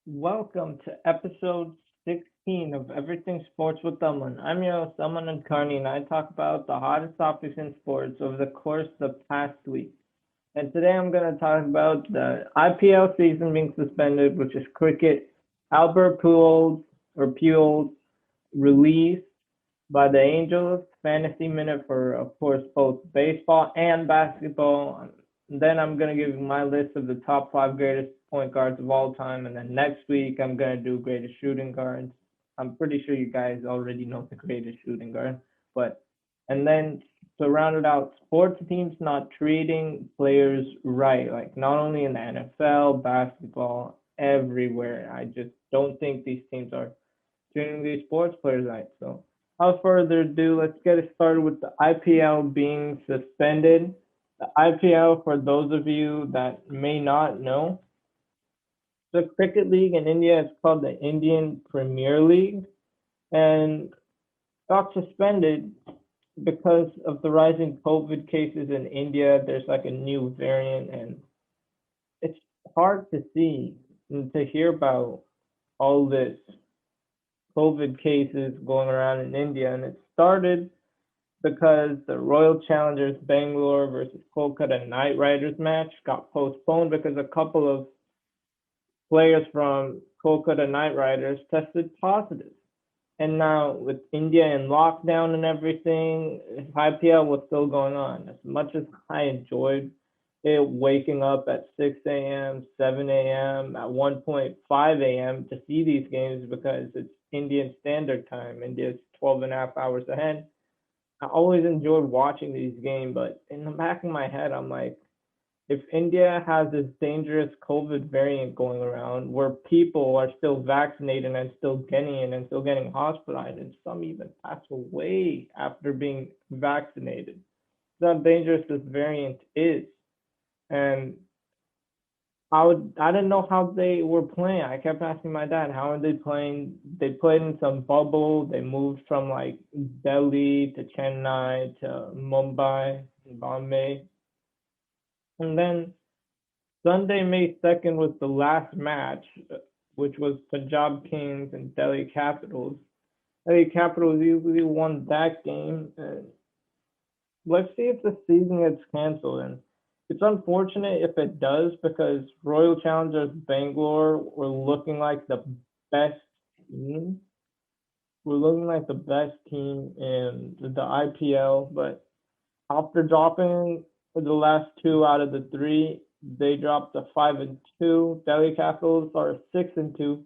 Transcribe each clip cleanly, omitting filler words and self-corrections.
Welcome to episode 16 of Everything Sports with Aman. I'm your host, Aman and Carney, and I talk about the hottest topics in sports over the course of the past week. And today I'm going to talk about the IPL season being suspended, which is cricket, AlbertPujols released by the Angels, fantasy minute for, of course, both baseball and basketball. Then I'm going to give you my list of the top five greatest point guards of all time. And then next week, I'm going to do greatest shooting guards. I'm pretty sure you guys already know the greatest shooting guard. But, and then to round it out, sports teams not treating players right, like not only in the NFL, basketball, everywhere. I just don't think these teams are treating these sports players right. So without further ado, let's get it started with the IPL being suspended. The IPL, for those of you that may not know, the cricket league in India is called the Indian Premier League and got suspended because of the rising COVID cases in India. There's like a new variant, and it's hard to see and to hear about all this COVID cases going around in India. And it started because the Royal Challengers Bangalore versus Kolkata Knight Riders match got postponed because a couple of players from Kolkata Knight Riders tested positive. And now with India in lockdown and everything, IPL was still going on. As much as I enjoyed it, waking up at 6 a.m., 7 a.m., at 1.5 a.m. to see these games because it's Indian Standard Time. India's 12 and a half hours ahead. I always enjoyed watching these games, but in the back of my head, I'm like, if India has this dangerous COVID variant going around where people are still vaccinated and still getting it and still getting hospitalized, and some even pass away after being vaccinated, that's how dangerous this variant is. And I didn't know how they were playing. I kept asking my dad, how are they playing? They played in some bubble. They moved from like Delhi to Chennai to Mumbai and Bombay. And then Sunday, May 2nd was the last match, which was Punjab Kings and Delhi Capitals. Delhi Capitals usually won that game. And let's see if the season gets canceled. And it's unfortunate if it does because Royal Challengers Bangalore were looking like the best team. We're looking like the best team in the IPL, but after dropping the last two out of the three, they dropped to 5-2. Delhi Capitals are 6-2.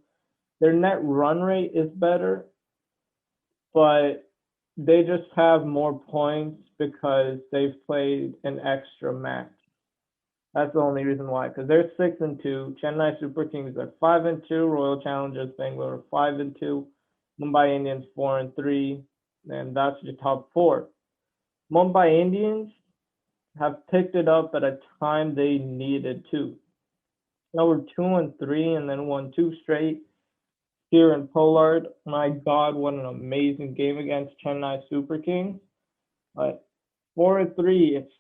Their net run rate is better, but they just have more points because they've played an extra match. That's the only reason why, because they're 6-2. Chennai Super Kings are 5-2. Royal Challengers Bangalore are 5-2. Mumbai Indians 4-3, and that's the top four. Mumbai Indians have picked it up at a time they needed to. Now we're 2-3 and then won two straight here in Pollard. My God, what an amazing game against Chennai Super Kings. But 4-3, it's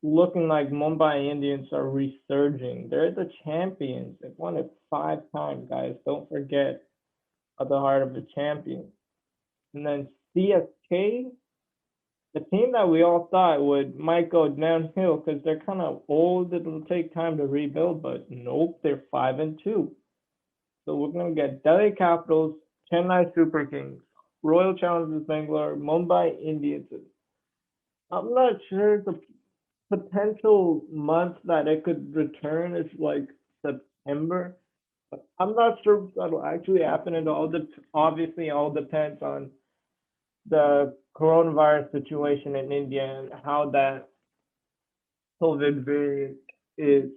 looking like Mumbai Indians are resurging. They're the champions. They've won it 5 times, guys. Don't forget at the heart of the champions. And then CSK, the team that we all thought might go downhill because they're kind of old. It'll take time to rebuild, but nope, they're 5-2. So we're gonna get Delhi Capitals, Chennai Super Kings, Royal Challengers Bangalore, Mumbai Indians. I'm not sure the potential month that it could return is like September. But I'm not sure if that'll actually happen. It obviously all depends on the coronavirus situation in India and how that COVID variant is.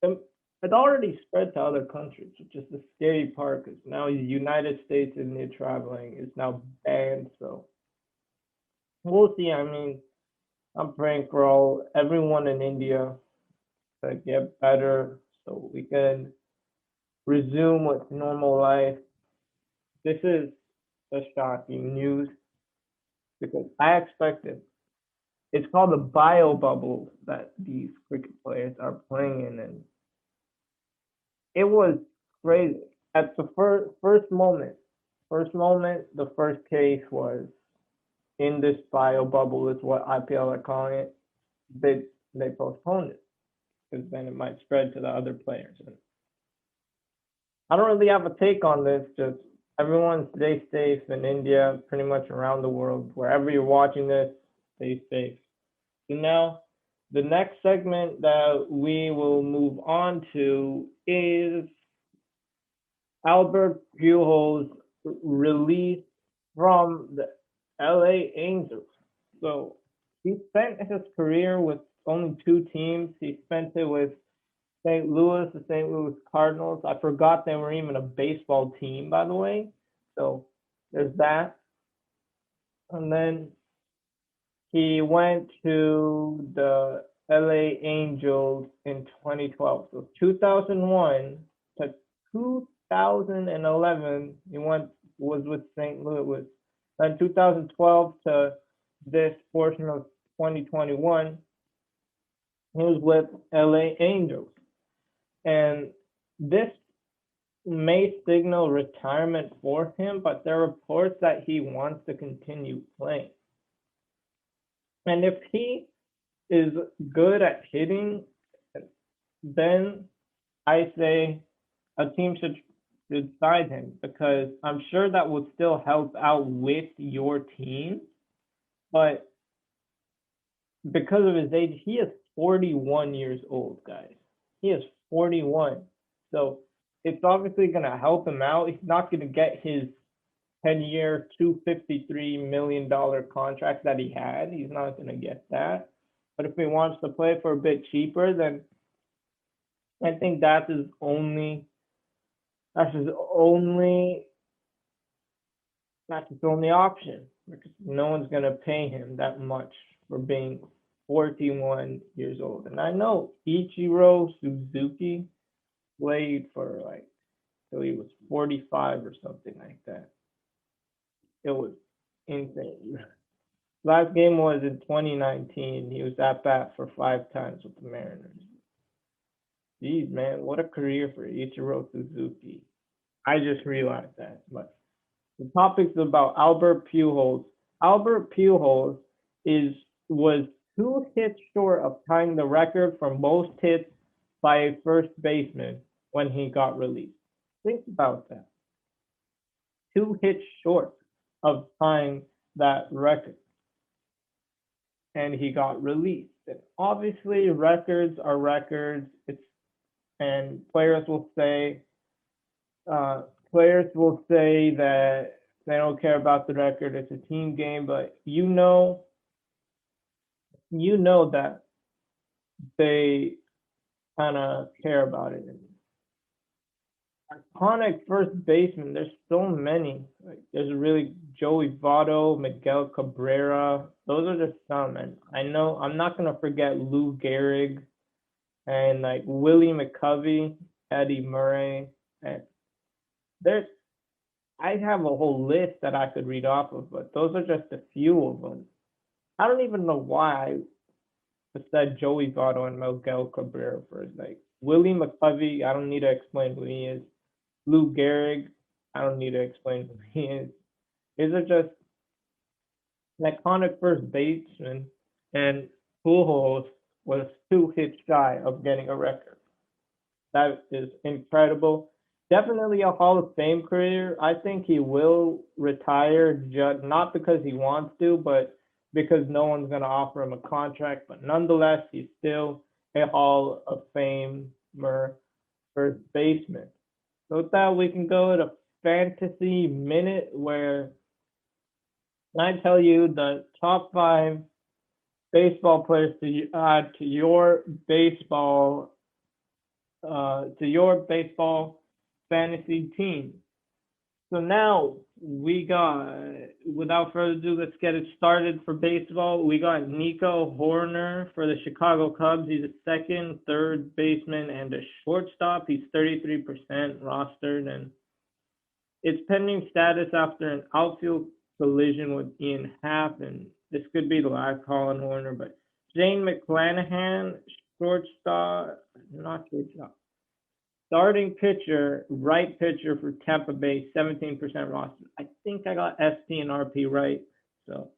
And it already spread to other countries, which is the scary part because now the United States India traveling is now banned. So we'll see. I mean, I'm praying for everyone in India to get better so we can resume with normal life. This is the shocking news because I expected it's called the bio bubble that these cricket players are playing in, and it was crazy. At the first moment, the first case was in this bio bubble, is what IPL are calling it. They they postponed it because then it might spread to the other players. And I don't really have a take on this. Just everyone stay safe in India, pretty much around the world, wherever you're watching this, stay safe. So now, the next segment that we will move on to is Albert Pujols release from the LA Angels. So he spent his career with only two teams. He spent it with St. Louis, the St. Louis Cardinals. I forgot they were even a baseball team, by the way. So there's that. And then he went to the LA Angels in 2012. So 2001 to 2011, he was with St. Louis. Then 2012 to this portion of 2021, he was with LA Angels. And this may signal retirement for him, but there are reports that he wants to continue playing. And if he is good at hitting, then I say a team should sign him, because I'm sure that would still help out with your team. But because of his age, he is 41 years old, guys. He is 41. So it's obviously going to help him out. He's not going to get his 10-year, $253 million contract that he had. He's not going to get that. But if he wants to play for a bit cheaper, then I think that's his only option, because no one's going to pay him that much for being 41 years old. And I know Ichiro Suzuki played for like till he was 45 or something like that. It was insane. Last game was in 2019. He was at bat for 5 times with the Mariners. Jeez, man, what a career for Ichiro Suzuki. I just realized that. But the topic's about Albert Pujols. Albert Pujols was 2 hits short of tying the record for most hits by a first baseman when he got released. Think about that. 2 hits short of tying that record, and he got released. And obviously, records are records. And players will say that they don't care about the record. It's a team game, but you know that they kind of care about it. And iconic first baseman, there's so many. Like, there's really Joey Votto, Miguel Cabrera. Those are just some. And I know I'm not gonna forget Lou Gehrig and like Willie McCovey, Eddie Murray, and I have a whole list that I could read off of, but those are just a few of them. I don't even know why I said Joey Votto and Miguel Cabrera first. Like Willie McCovey, I don't need to explain who he is. Lou Gehrig, I don't need to explain who he is. These are just an iconic first baseman, and Pujols was 2 hits shy of getting a record. That is incredible. Definitely a Hall of Fame career. I think he will retire, not because he wants to, but because no one's going to offer him a contract. But nonetheless, he's still a Hall of Famer first baseman. So with that, we can go to Fantasy Minute, where I tell you the top 5 baseball players to add to your baseball fantasy team. So now we got, without further ado, let's get it started for baseball. We got Nico Horner for the Chicago Cubs. He's a second, third baseman, and a shortstop. He's 33% rostered, and it's pending status after an outfield collision with Ian Happ, and this could be the last call on Horner. But Shane McClanahan, not shortstop. Starting pitcher, right pitcher for Tampa Bay, 17% roster. I think I got SP and RP right. So,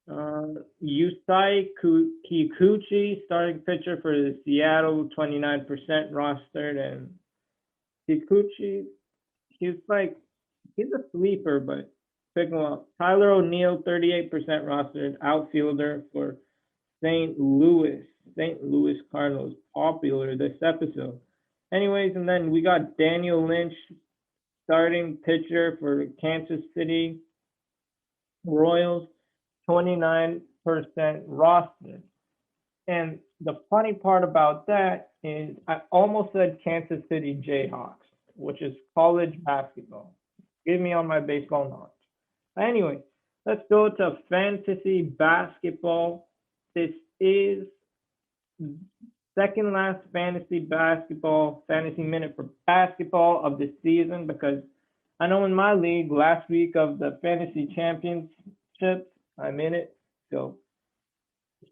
Yusai Kikuchi, starting pitcher for the Seattle, 29% rostered. And Kikuchi, he's like, he's a sleeper, but pick him up. Tyler O'Neill, 38% rostered, outfielder for St. Louis. St. Louis Cardinals, popular this episode. Anyways, and then we got Daniel Lynch, starting pitcher for Kansas City Royals, 29% rostered. And the funny part about that is I almost said Kansas City Jayhawks, which is college basketball. Give me on my baseball knowledge. Anyway, let's go to fantasy basketball. This is second last fantasy minute for basketball of the season, because I know in my league last week of the fantasy championship, I'm in it. So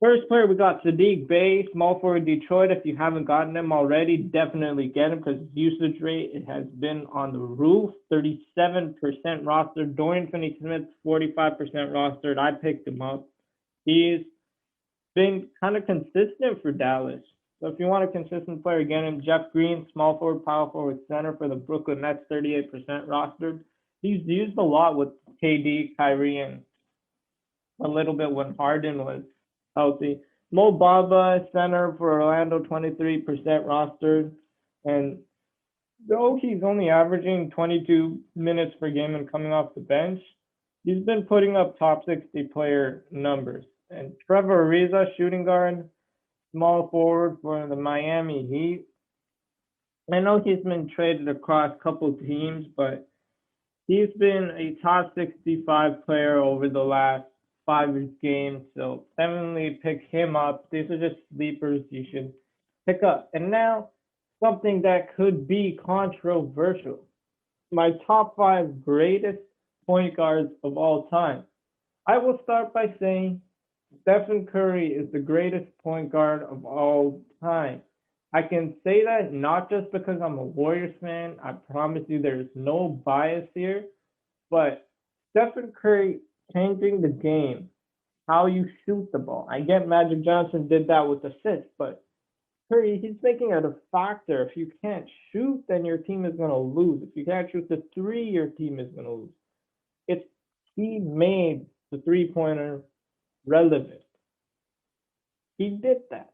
first player, we got Sadiq Bey, small forward Detroit. If you haven't gotten him already, definitely get him because usage rate, it has been on the roof. 37% rostered. Dorian Finney-Smith, 45% rostered. I picked him up. He's been kind of consistent for Dallas. So if you want a consistent player, get him. Jeff Green, small forward, power forward, center for the Brooklyn Nets, 38% rostered. He's used a lot with KD, Kyrie, and a little bit when Harden was healthy. Mo Bamba, center for Orlando, 23% rostered. And though he's only averaging 22 minutes per game and coming off the bench, he's been putting up top 60 player numbers. And Trevor Ariza, shooting guard, small forward for the Miami Heat. I know he's been traded across a couple teams, but he's been a top 65 player over the last 5 games. So definitely pick him up. These are just sleepers you should pick up. And now, something that could be controversial. My top 5 greatest point guards of all time. I will start by saying Stephen Curry is the greatest point guard of all time. I can say that not just because I'm a Warriors fan. I promise you there's no bias here. But Stephen Curry changing the game, how you shoot the ball. I get Magic Johnson did that with assists, but Curry, he's making it a factor. If you can't shoot, then your team is going to lose. If you can't shoot the three, your team is going to lose. It's he made the three-pointer relevant. He did that.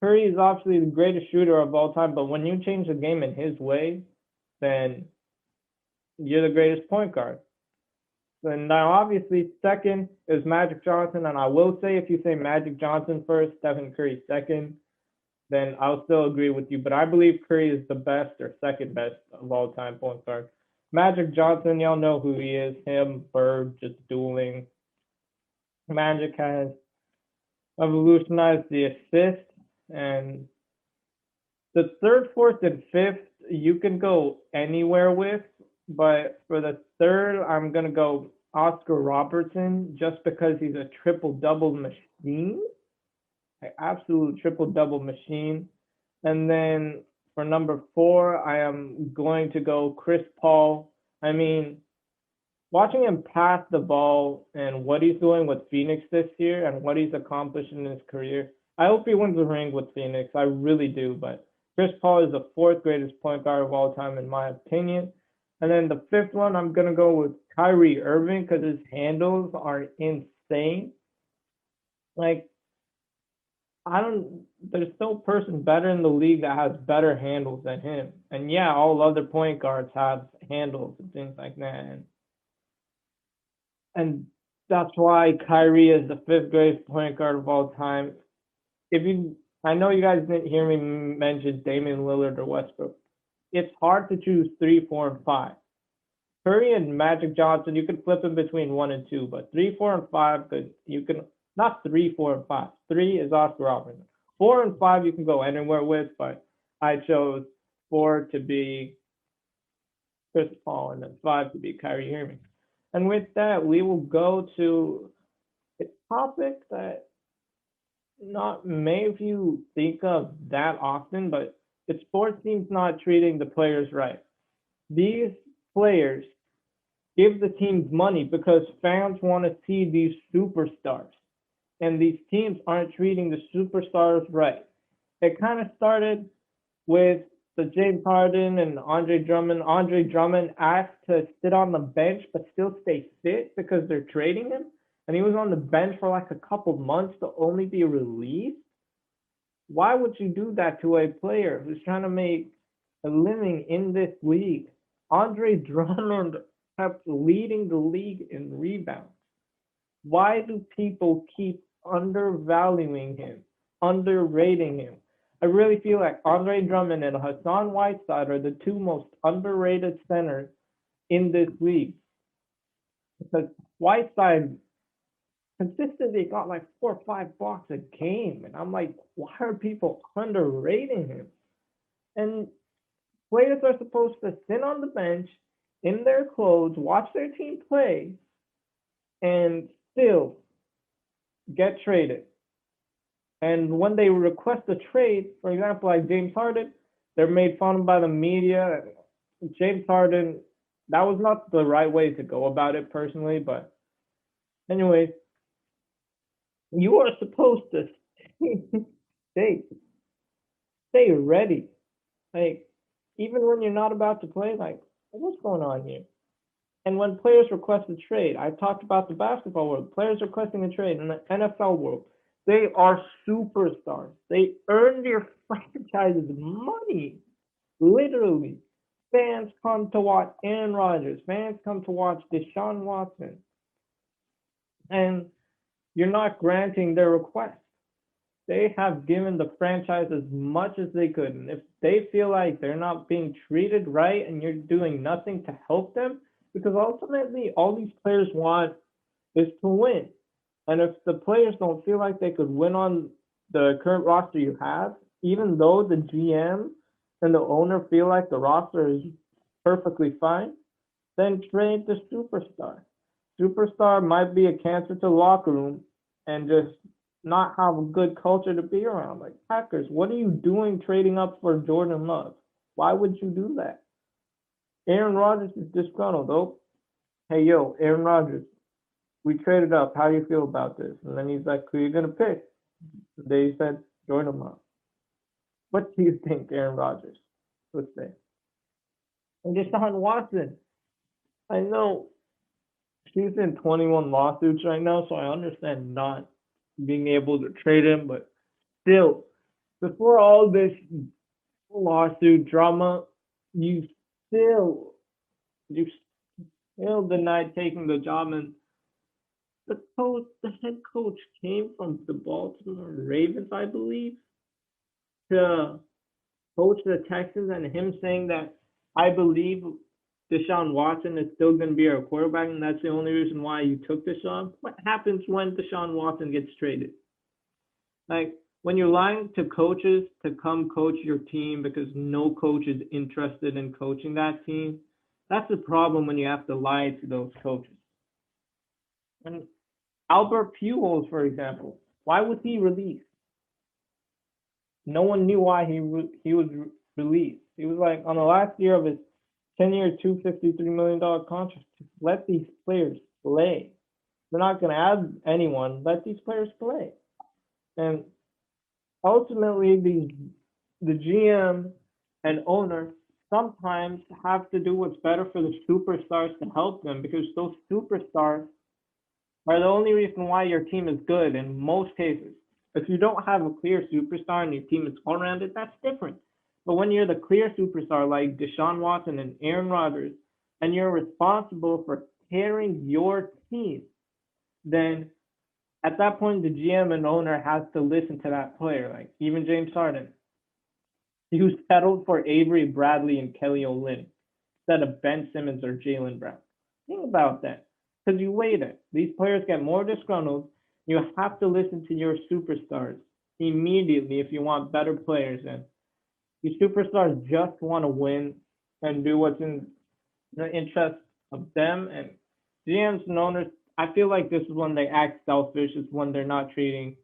Curry is obviously the greatest shooter of all time, but when you change the game in his way, then you're the greatest point guard. And now, obviously, second is Magic Johnson, and I will say if you say Magic Johnson first, Stephen Curry second, then I'll still agree with you. But I believe Curry is the best or second best of all time point guard. Magic Johnson, y'all know who he is. Him, Bird, just dueling. Magic has revolutionized the assist, and the third, fourth, and fifth you can go anywhere with, but for the third, I'm gonna go Oscar Robertson just because he's a triple double machine, an absolute triple double machine. And then for number 4, I am going to go Chris Paul. I mean, watching him pass the ball and what he's doing with Phoenix this year and what he's accomplished in his career, I hope he wins the ring with Phoenix. I really do. But Chris Paul is the 4th greatest point guard of all time, in my opinion. And then the 5th one, I'm going to go with Kyrie Irving because his handles are insane. Like, there's no person better in the league that has better handles than him. And yeah, all other point guards have handles and things like that. And that's why Kyrie is the 5th greatest point guard of all time. I know you guys didn't hear me mention Damian Lillard or Westbrook. It's hard to choose 3, 4, and 5. Curry and Magic Johnson, you can flip in between 1 and 2, but 3, 4, and 5, because you can not 3, 4, and 5. 3 is Oscar Robertson. 4 and 5 you can go anywhere with, but I chose 4 to be Chris Paul and then 5 to be Kyrie Irving. And with that, we will go to a topic that not many of you think of that often, but It's sports teams not treating the players right. These players give the teams money because fans want to see these superstars, and these teams aren't treating the superstars right. It kind of started with the James Harden and Andre Drummond. Andre Drummond asked to sit on the bench but still stay fit because they're trading him, and he was on the bench for like a couple months to only be released. Why would you do that to a player who's trying to make a living in this league? Andre Drummond kept leading the league in rebounds. Why do people keep undervaluing him, underrating him? I really feel like Andre Drummond and Hassan Whiteside are the two most underrated centers in this league because Whiteside consistently got like 4 or 5 blocks a game, and I'm like, why are people underrating him? And players are supposed to sit on the bench in their clothes, watch their team play, and still get traded. And when they request a trade, for example, like James Harden, they're made fun of by the media. James Harden, that was not the right way to go about it personally, but anyways, you are supposed to stay stay ready. Like even when you're not about to play, like what's going on here? And when players request a trade, I talked about the basketball world. Players requesting a trade in the NFL world, they are superstars. They earn their franchise's money, literally. Fans come to watch Aaron Rodgers. Fans come to watch Deshaun Watson. And you're not granting their request. They have given the franchise as much as they could. And if they feel like they're not being treated right and you're doing nothing to help them, because ultimately all these players want is to win. And if the players don't feel like they could win on the current roster you have, even though the GM and the owner feel like the roster is perfectly fine, then trade the superstar. Superstar might be a cancer to the locker room and just not have a good culture to be around. Like Packers, what are you doing trading up for Jordan Love? Why would you do that? Aaron Rodgers is disgruntled. Oh, hey yo, Aaron Rodgers, we traded up. How do you feel about this? And then he's like, who are you gonna pick? They said Jordan Love. What do you think Aaron Rodgers would say? And Deshaun Watson, I know he's in 21 lawsuits right now, so I understand not being able to trade him, but still, before all this lawsuit drama, you still you still denied taking the job, and the head coach came from the Baltimore Ravens, I believe, to coach the Texans, and him saying that I believe Deshaun Watson is still going to be our quarterback, and that's the only reason why you took Deshaun. What happens when Deshaun Watson gets traded? Like when you're lying to coaches to come coach your team because no coach is interested in coaching that team, that's the problem when you have to lie to those coaches. And AlbertPujols, for example, why was he released? No one knew why he was released. He was like on the last year of his 10-year, $253 million contract. Let these players play. They're not going to add anyone. Let these players play. And ultimately, the GM and owner sometimes have to do what's better for the superstars to help them because those superstars are the only reason why your team is good in most cases. If you don't have a clear superstar and your team is all rounded, that's different. But when you're the clear superstar like Deshaun Watson and Aaron Rodgers, and you're responsible for carrying your team, then at that point the GM and owner has to listen to that player. Like even James Harden, who settled for Avery Bradley and Kelly Olynyk instead of Ben Simmons or Jaylen Brown. Think about that. Because you waited. These players get more disgruntled. You have to listen to your superstars immediately if you want better players. And these superstars just want to win and do what's in the interest of them. And GMs and owners, I feel like this is when they act selfish, is when they're not treating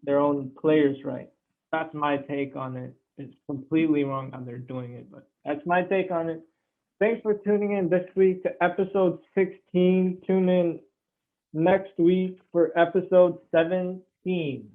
their own players right. That's my take on it. it's completely wrong how they're doing it. But that's my take on it. Thanks for tuning in this week to episode 16. Tune in next week for episode 17.